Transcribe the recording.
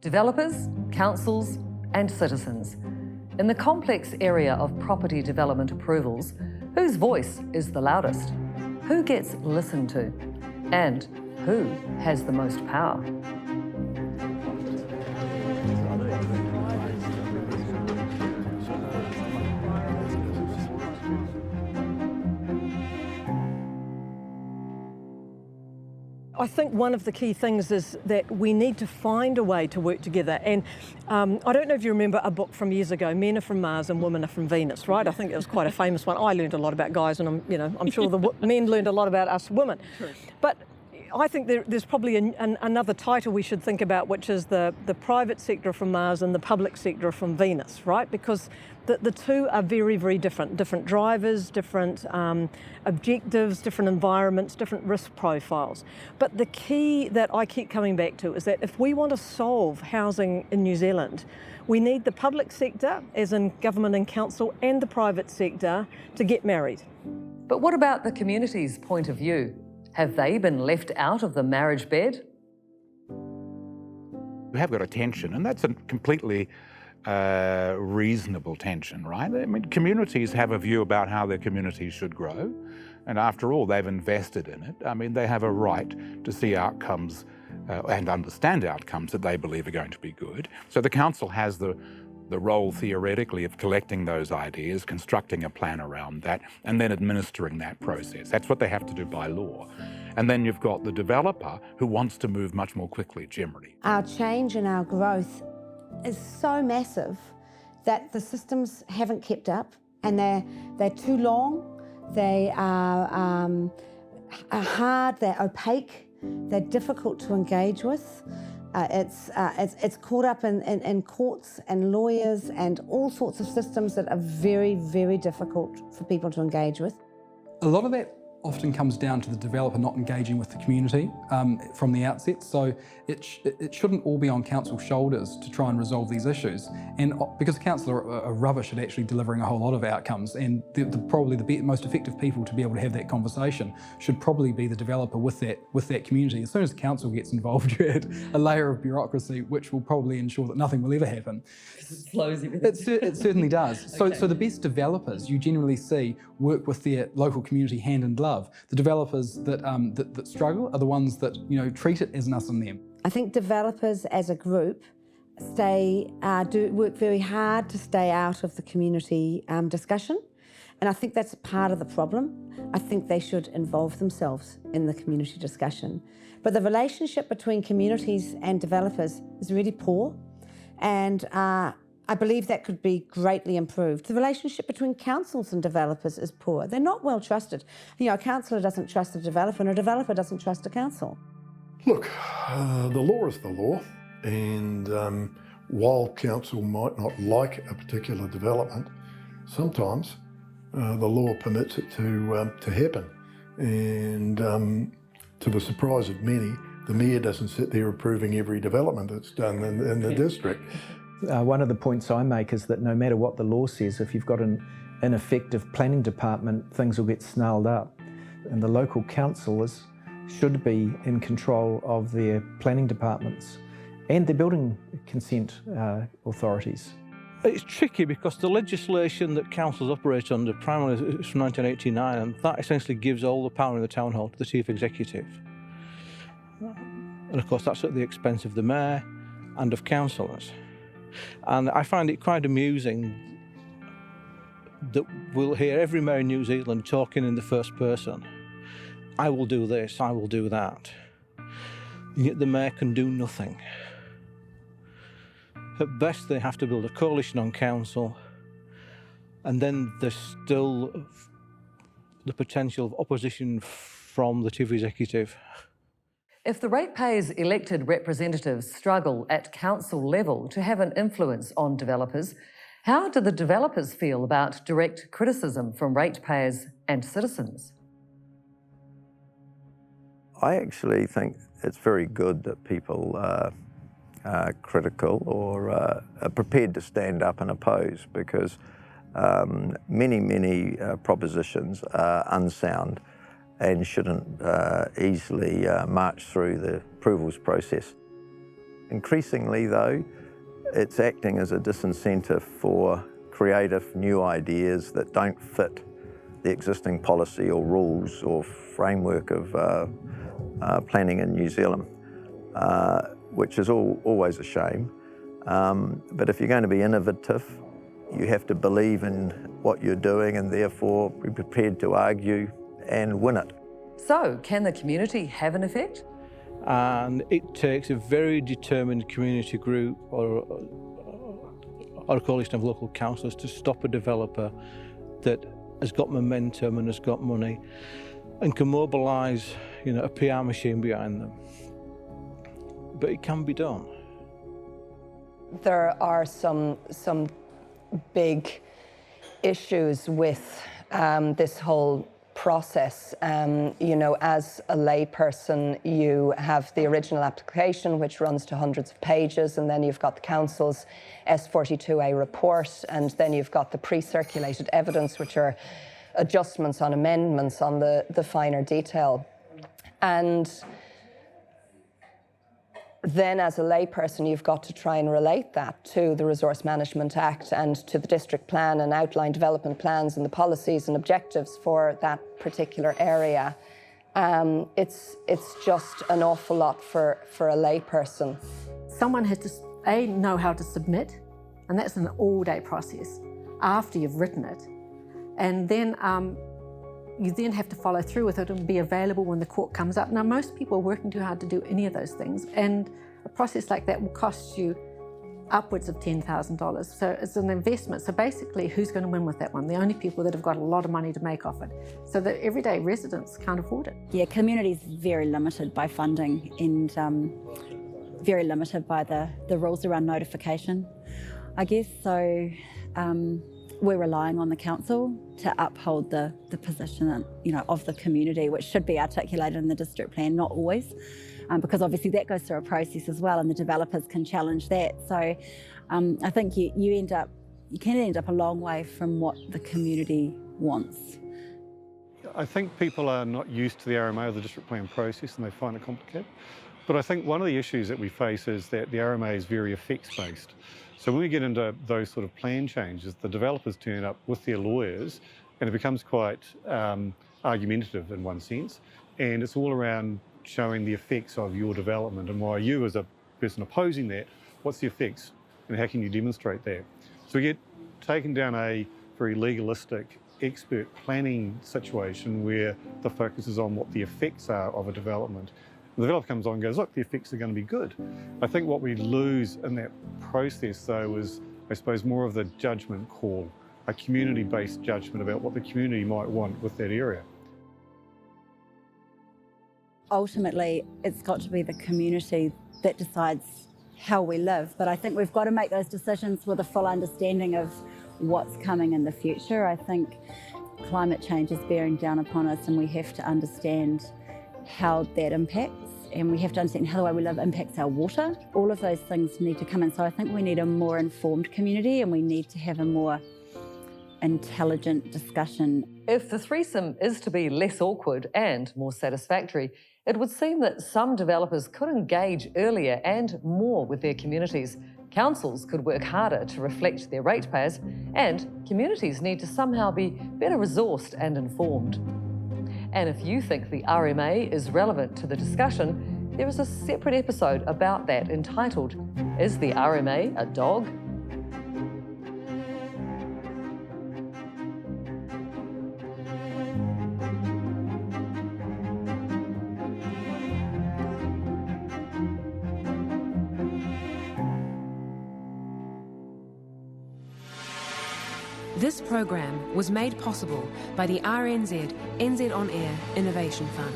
developers, councils and citizens. In the complex area of property development approvals, whose voice is the loudest? Who gets listened to? And who has the most power? I think one of the key things is that we need to find a way to work together. And I don't know if you remember a book from years ago, Men Are From Mars and Women Are From Venus, right? I think it was quite a famous one. I learned a lot about guys, and I'm sure the men learned a lot about us women. But I think there's probably another title we should think about, which is the private sector from Mars and the public sector from Venus, right? Because the two are very, very different. Different drivers, different objectives, different environments, different risk profiles. But the key that I keep coming back to is that if we want to solve housing in New Zealand, we need the public sector, as in government and council, and the private sector to get married. But what about the community's point of view? Have they been left out of the marriage bed? We have got a tension, and that's a completely reasonable tension, right? I mean, communities have a view about how their communities should grow, and after all, they've invested in it. I mean, they have a right to see outcomes and understand outcomes that they believe are going to be good. So the council has the role, theoretically, of collecting those ideas, constructing a plan around that, and then administering that process. That's what they have to do by law. And then you've got the developer who wants to move much more quickly, generally. Our change and our growth is so massive that the systems haven't kept up, and they're too long, they are hard, they're opaque, they're difficult to engage with. It's caught up in courts and lawyers and all sorts of systems that are very, very difficult for people to engage with. A lot of that often comes down to the developer not engaging with the community from the outset, so it shouldn't all be on council's shoulders to try and resolve these issues. And because the council are rubbish at actually delivering a whole lot of outcomes, and probably the most effective people to be able to have that conversation should probably be the developer with that community. As soon as the council gets involved, you add a layer of bureaucracy which will probably ensure that nothing will ever happen. It slows everything. It certainly does. Okay. So the best developers you generally see work with their local community hand in glove. The developers that struggle are the ones that treat it as an us and them. I think developers as a group do work very hard to stay out of the community discussion, and I think that's part of the problem. I think they should involve themselves in the community discussion. But the relationship between communities and developers is really poor, and I believe that could be greatly improved. The relationship between councils and developers is poor. They're not well trusted. A councillor doesn't trust a developer, and a developer doesn't trust a council. Look, the law is the law, and while council might not like a particular development, sometimes the law permits it to happen. And to the surprise of many, the mayor doesn't sit there approving every development that's done in the district. One of the points I make is that no matter what the law says, if you've got an ineffective planning department, things will get snarled up. And the local councillors should be in control of their planning departments and their building consent authorities. It's tricky because the legislation that councils operate under primarily is from 1989, and that essentially gives all the power in the town hall to the chief executive. And of course that's at the expense of the mayor and of councillors. And I find it quite amusing that we'll hear every mayor in New Zealand talking in the first person. I will do this, I will do that. And yet the mayor can do nothing. At best, they have to build a coalition on council, and then there's still the potential of opposition from the chief executive. If the ratepayers' elected representatives struggle at council level to have an influence on developers, how do the developers feel about direct criticism from ratepayers and citizens? I actually think it's very good that people are critical or are prepared to stand up and oppose, because many propositions are unsound and shouldn't easily march through the approvals process. Increasingly though, it's acting as a disincentive for creative new ideas that don't fit the existing policy or rules or framework of planning in New Zealand, which is always a shame. But if you're going to be innovative, you have to believe in what you're doing and therefore be prepared to argue and win it. So, can the community have an effect? And it takes a very determined community group or a coalition of local councillors to stop a developer that has got momentum and has got money and can mobilise, a PR machine behind them. But it can be done. There are some big issues with this whole process. As a layperson, you have the original application, which runs to hundreds of pages, and then you've got the council's S42A report, and then you've got the pre-circulated evidence, which are adjustments on amendments on the finer detail. And then as a layperson, you've got to try and relate that to the Resource Management Act and to the district plan and outline development plans and the policies and objectives for that particular area. It's just an awful lot for a layperson. Someone has to know how to submit, and that's an all-day process after you've written it. And then you then have to follow through with it and be available when the court comes up. Now, most people are working too hard to do any of those things, and a process like that will cost you upwards of $10,000. So it's an investment. So basically, who's going to win with that one? The only people that have got a lot of money to make off it. So the everyday residents can't afford it. Yeah, community's very limited by funding and very limited by the rules around notification, I guess. So we're relying on the council to uphold the position, of the community, which should be articulated in the district plan, not always, because obviously that goes through a process as well, and the developers can challenge that. So I think you can end up a long way from what the community wants. I think people are not used to the RMA or the district plan process, and they find it complicated. But I think one of the issues that we face is that the RMA is very effects-based. So when we get into those sort of plan changes, the developers turn up with their lawyers, and it becomes quite argumentative in one sense. And it's all around showing the effects of your development and why you, as a person opposing that, what's the effects and how can you demonstrate that? So we get taken down a very legalistic expert planning situation where the focus is on what the effects are of a development. The developer comes on and goes, look, the effects are going to be good. I think what we lose in that process, though, is, I suppose, more of the judgment call, a community-based judgment about what the community might want with that area. Ultimately, it's got to be the community that decides how we live, but I think we've got to make those decisions with a full understanding of what's coming in the future. I think climate change is bearing down upon us, and we have to understand how that impacts, and we have to understand how the way we live impacts our water. All of those things need to come in. So I think we need a more informed community, and we need to have a more intelligent discussion. If the threesome is to be less awkward and more satisfactory, it would seem that some developers could engage earlier and more with their communities. Councils could work harder to reflect their ratepayers, and communities need to somehow be better resourced and informed. And if you think the RMA is relevant to the discussion, there is a separate episode about that entitled, Is the RMA a Dog? This program was made possible by the RNZ NZ On Air Innovation Fund.